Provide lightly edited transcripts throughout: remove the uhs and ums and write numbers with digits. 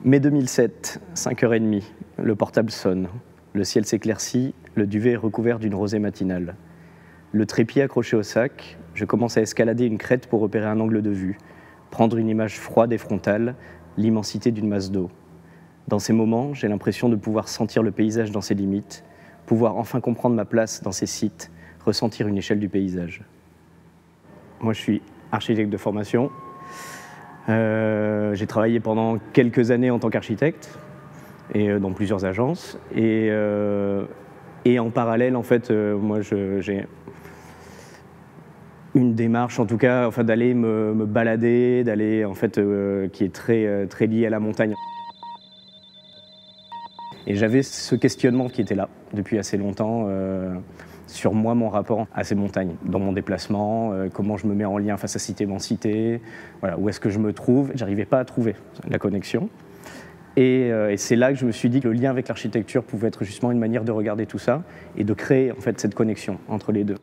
Mai 2007, 5h30, le portable sonne. Le ciel s'éclaircit, le duvet est recouvert d'une rosée matinale. Le trépied accroché au sac, je commence à escalader une crête pour repérer un angle de vue, prendre une image froide et frontale, l'immensité d'une masse d'eau. Dans ces moments, j'ai l'impression de pouvoir sentir le paysage dans ses limites, pouvoir enfin comprendre ma place dans ces sites, ressentir une échelle du paysage. Moi, je suis architecte de formation. J'ai travaillé pendant quelques années en tant qu'architecte et dans plusieurs agences. Et en parallèle, en fait, moi, j'ai une démarche, en tout cas, enfin, d'aller me balader, d'aller, en fait, qui est très liée à la montagne. Et j'avais ce questionnement qui était là depuis assez longtemps sur moi, mon rapport à ces montagnes, dans mon déplacement, comment je me mets en lien face à cette immensité, voilà, où est-ce que je me trouve. J'arrivais pas à trouver la connexion. Et c'est là que je me suis dit que le lien avec l'architecture pouvait être justement une manière de regarder tout ça et de créer en fait cette connexion entre les deux.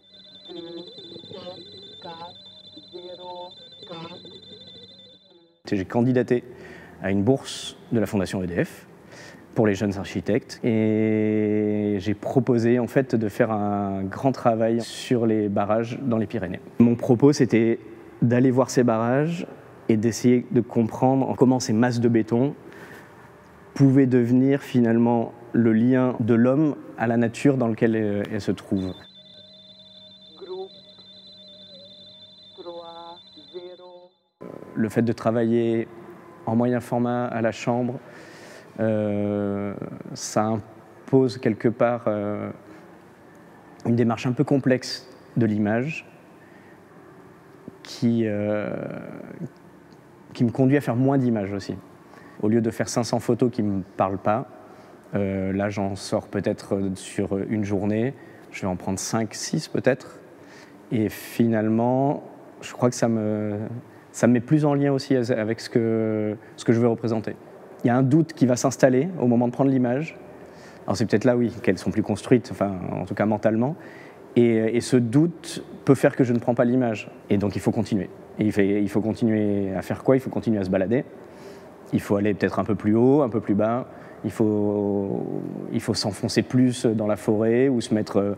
J'ai candidaté à une bourse de la Fondation EDF pour les jeunes architectes et j'ai proposé en fait de faire un grand travail sur les barrages dans les Pyrénées. Mon propos, c'était d'aller voir ces barrages et d'essayer de comprendre comment ces masses de béton pouvaient devenir finalement le lien de l'homme à la nature dans lequel elle se trouve. Le fait de travailler en moyen format à la chambre, ça impose quelque part une démarche un peu complexe de l'image qui me conduit à faire moins d'images aussi. Au lieu de faire 500 photos qui ne me parlent pas, là j'en sors peut-être sur une journée, je vais en prendre 5, 6 peut-être. Et finalement, je crois que ça me met plus en lien aussi avec ce que je veux représenter. Il y a un doute qui va s'installer au moment de prendre l'image. Alors c'est peut-être là, oui, qu'elles sont plus construites, enfin en tout cas mentalement. Et ce doute peut faire que je ne prends pas l'image. Et donc il faut continuer. Et il faut continuer à faire quoi? Il faut continuer à se balader. Il faut aller peut-être un peu plus haut, un peu plus bas. Il faut s'enfoncer plus dans la forêt ou se mettre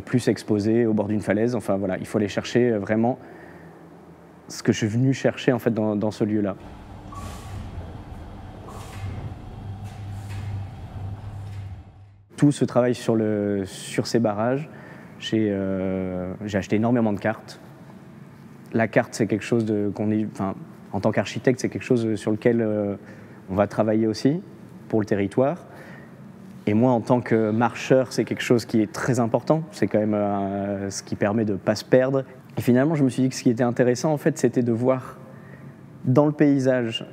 plus exposé au bord d'une falaise. Enfin voilà, il faut aller chercher vraiment ce que je suis venu chercher en fait dans ce lieu-là. Tout ce travail sur ces barrages, j'ai acheté énormément de cartes. La carte, c'est quelque chose en tant qu'architecte, c'est quelque chose sur lequel on va travailler aussi pour le territoire. Et moi, en tant que marcheur, c'est quelque chose qui est très important. C'est quand même ce qui permet de ne pas se perdre. Et finalement, je me suis dit que ce qui était intéressant, en fait, c'était de voir dans le paysage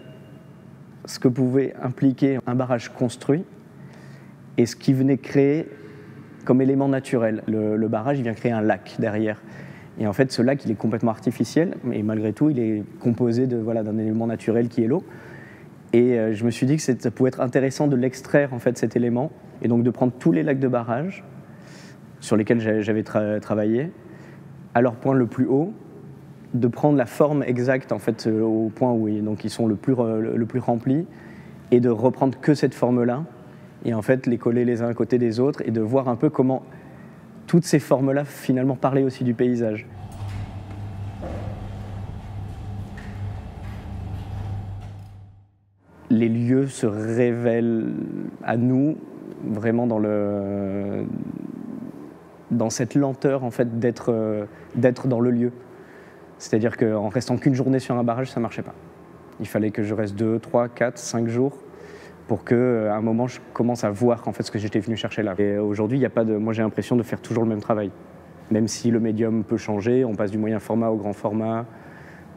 ce que pouvait impliquer un barrage construit et ce qui venait créer comme élément naturel. Le barrage, il vient créer un lac derrière. Et en fait, ce lac, il est complètement artificiel, mais malgré tout, il est composé d'un élément naturel qui est l'eau. Et je me suis dit que ça pouvait être intéressant de l'extraire, en fait, cet élément, et donc de prendre tous les lacs de barrage sur lesquels j'avais travaillé, à leur point le plus haut, de prendre la forme exacte, en fait, au point où ils sont le plus remplis, et de reprendre que cette forme-là, et en fait les coller les uns à côté des autres, et de voir un peu comment toutes ces formes-là, finalement, parlaient aussi du paysage. Les lieux se révèlent à nous vraiment dans cette lenteur en fait, d'être dans le lieu. C'est-à-dire qu'en restant qu'une journée sur un barrage, ça ne marchait pas. Il fallait que je reste 2, 3, 4, 5 jours pour qu'à un moment, je commence à voir en fait, ce que j'étais venu chercher là. Et aujourd'hui, moi j'ai l'impression de faire toujours le même travail. Même si le médium peut changer, on passe du moyen format au grand format,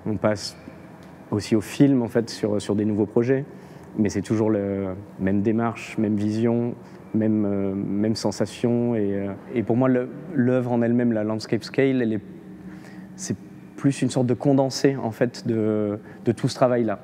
on passe aussi au film en fait, sur des nouveaux projets. Mais c'est toujours la même démarche, même vision, même sensation. Et pour moi, l'œuvre en elle-même, la landscape scale, c'est plus une sorte de condensé en fait, de tout ce travail-là.